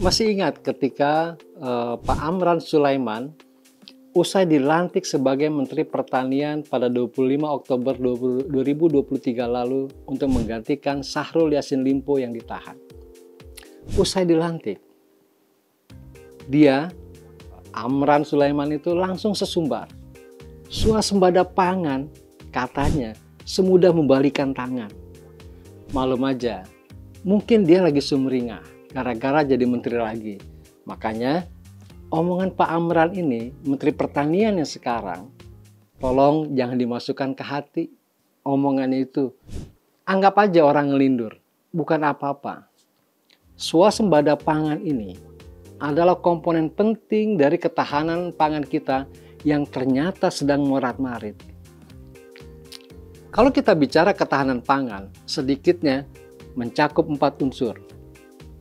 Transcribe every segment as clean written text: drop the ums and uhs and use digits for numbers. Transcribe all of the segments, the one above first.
Masih ingat ketika Pak Amran Sulaiman usai dilantik sebagai Menteri Pertanian pada 25 Oktober 2023 lalu untuk menggantikan Syahrul Yassin Limpo yang ditahan. Usai dilantik, Amran Sulaiman itu langsung sesumbar. Swasembada pangan katanya semudah membalikan tangan. Malum aja, mungkin dia lagi sumringah gara-gara jadi menteri lagi. Makanya omongan Pak Amran ini, Menteri Pertanian yang sekarang, tolong jangan dimasukkan ke hati omongannya itu. Anggap aja orang ngelindur, bukan apa-apa. Swasembada pangan ini adalah komponen penting dari ketahanan pangan kita yang ternyata sedang morat-marit. Kalau kita bicara ketahanan pangan, sedikitnya mencakup 4 unsur.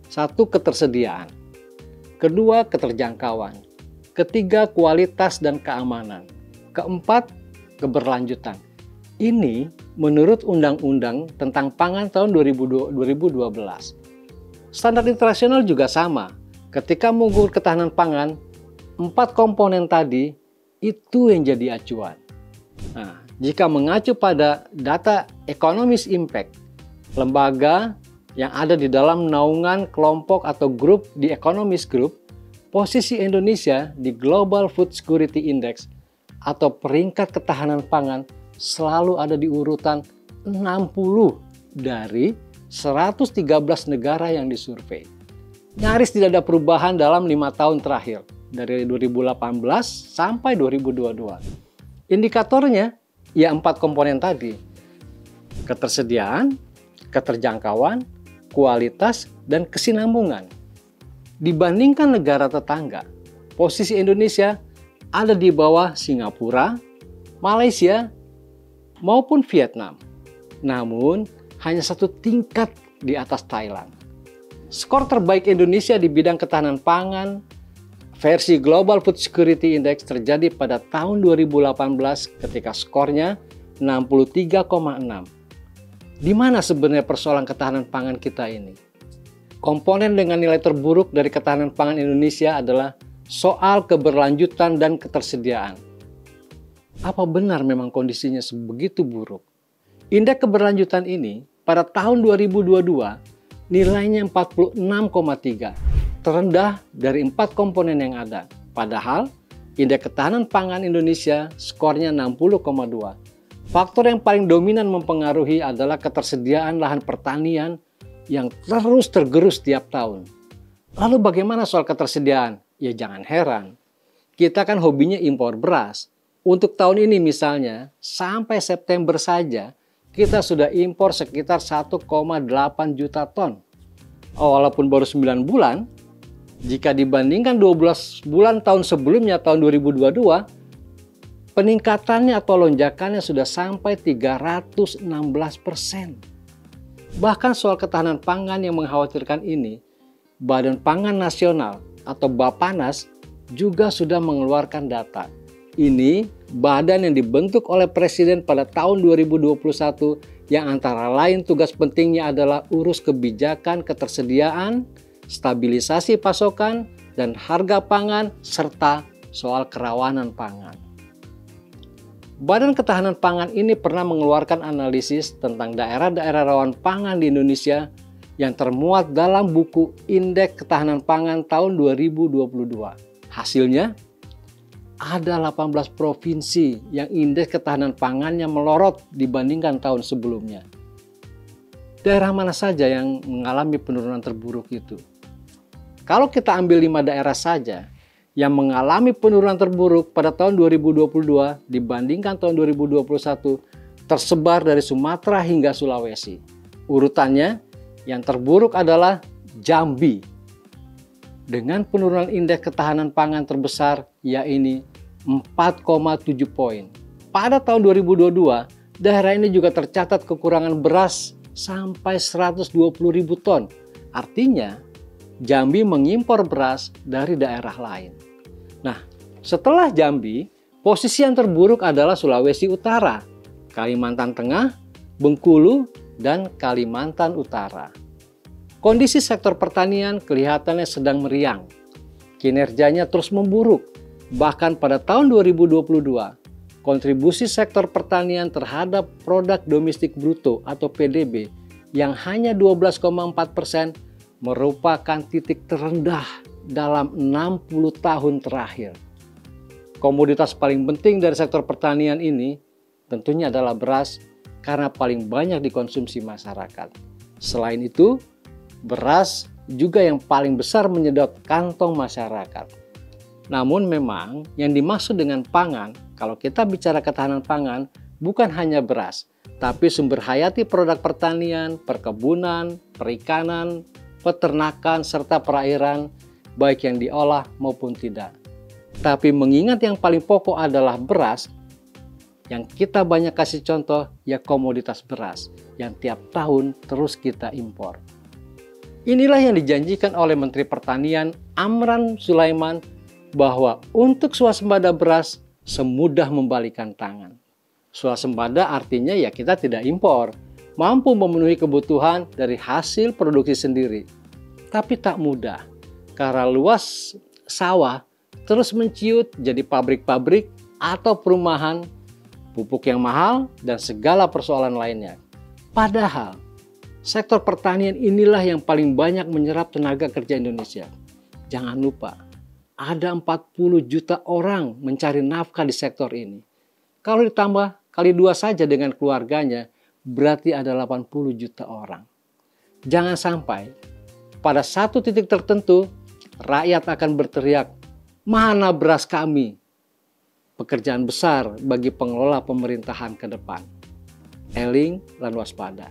1. Ketersediaan. 2. Keterjangkauan. 3. Kualitas dan keamanan. 4. Keberlanjutan. Ini menurut Undang-Undang tentang Pangan tahun 2012. Standar internasional juga sama. Ketika mengukur ketahanan pangan, 4 komponen tadi itu yang jadi acuan. Nah, jika mengacu pada data Economist Impact, lembaga yang ada di dalam naungan kelompok atau grup di Economist Group, posisi Indonesia di Global Food Security Index atau peringkat ketahanan pangan selalu ada di urutan 60 dari 113 negara yang disurvei. Nyaris tidak ada perubahan dalam 5 tahun terakhir, dari 2018 sampai 2022. Indikatornya ya 4 komponen tadi: ketersediaan, keterjangkauan, kualitas, dan kesinambungan. Dibandingkan negara tetangga, posisi Indonesia ada di bawah Singapura, Malaysia, maupun Vietnam. Namun, hanya 1 tingkat di atas Thailand. Skor terbaik Indonesia di bidang ketahanan pangan versi Global Food Security Index terjadi pada tahun 2018 ketika skornya 63,6. Di mana sebenarnya persoalan ketahanan pangan kita ini? Komponen dengan nilai terburuk dari ketahanan pangan Indonesia adalah soal keberlanjutan dan ketersediaan. Apa benar memang kondisinya sebegitu buruk? Indeks keberlanjutan ini pada tahun 2022 nilainya 46,3, terendah dari 4 komponen yang ada. Padahal indeks ketahanan pangan Indonesia skornya 60,2. Faktor yang paling dominan mempengaruhi adalah ketersediaan lahan pertanian yang terus tergerus tiap tahun. Lalu bagaimana soal ketersediaan? Ya jangan heran, kita kan hobinya impor beras. Untuk tahun ini misalnya, sampai September saja, kita sudah impor sekitar 1,8 juta ton. Walaupun baru 9 bulan, jika dibandingkan 12 bulan tahun sebelumnya, tahun 2022, peningkatannya atau lonjakannya sudah sampai 316%. Bahkan soal ketahanan pangan yang mengkhawatirkan ini, Badan Pangan Nasional atau Bappenas juga sudah mengeluarkan data. Ini badan yang dibentuk oleh Presiden pada tahun 2021 yang antara lain tugas pentingnya adalah urus kebijakan ketersediaan, stabilisasi pasokan, dan harga pangan, serta soal kerawanan pangan. Badan Ketahanan Pangan ini pernah mengeluarkan analisis tentang daerah-daerah rawan pangan di Indonesia yang termuat dalam buku Indeks Ketahanan Pangan tahun 2022. Hasilnya, ada 18 provinsi yang indeks ketahanan pangannya melorot dibandingkan tahun sebelumnya. Daerah mana saja yang mengalami penurunan terburuk itu? Kalau kita ambil 5 daerah saja yang mengalami penurunan terburuk pada tahun 2022 dibandingkan tahun 2021, tersebar dari Sumatera hingga Sulawesi. Urutannya, yang terburuk adalah Jambi, dengan penurunan indeks ketahanan pangan terbesar, yaitu 4,7 poin. Pada tahun 2022, daerah ini juga tercatat kekurangan beras sampai 120.000 ton. Artinya, Jambi mengimpor beras dari daerah lain. Nah, setelah Jambi, posisi yang terburuk adalah Sulawesi Utara, Kalimantan Tengah, Bengkulu, dan Kalimantan Utara. Kondisi sektor pertanian kelihatannya sedang meriang. Kinerjanya terus memburuk. Bahkan pada tahun 2022, kontribusi sektor pertanian terhadap produk domestik bruto atau PDB yang hanya 12,4% merupakan titik terendah dalam 60 tahun terakhir. Komoditas paling penting dari sektor pertanian ini tentunya adalah beras karena paling banyak dikonsumsi masyarakat. Selain itu, beras juga yang paling besar menyedot kantong masyarakat. Namun memang yang dimaksud dengan pangan, kalau kita bicara ketahanan pangan, bukan hanya beras, tapi sumber hayati produk pertanian, perkebunan, perikanan, peternakan, serta perairan, baik yang diolah maupun tidak. Tapi mengingat yang paling pokok adalah beras, yang kita banyak kasih contoh ya komoditas beras yang tiap tahun terus kita impor. Inilah yang dijanjikan oleh Menteri Pertanian Amran Sulaiman bahwa untuk swasembada beras semudah membalikan tangan. Swasembada artinya ya kita tidak impor, mampu memenuhi kebutuhan dari hasil produksi sendiri. Tapi tak mudah, karena luas sawah terus menciut jadi pabrik-pabrik atau perumahan, pupuk yang mahal, dan segala persoalan lainnya. Padahal, sektor pertanian inilah yang paling banyak menyerap tenaga kerja Indonesia. Jangan lupa, ada 40 juta orang mencari nafkah di sektor ini. Kalau ditambah kali 2 saja dengan keluarganya, berarti ada 80 juta orang. Jangan sampai pada satu titik tertentu, rakyat akan berteriak, "Mana beras kami?" Pekerjaan besar bagi pengelola pemerintahan ke depan. Eling lan waspada.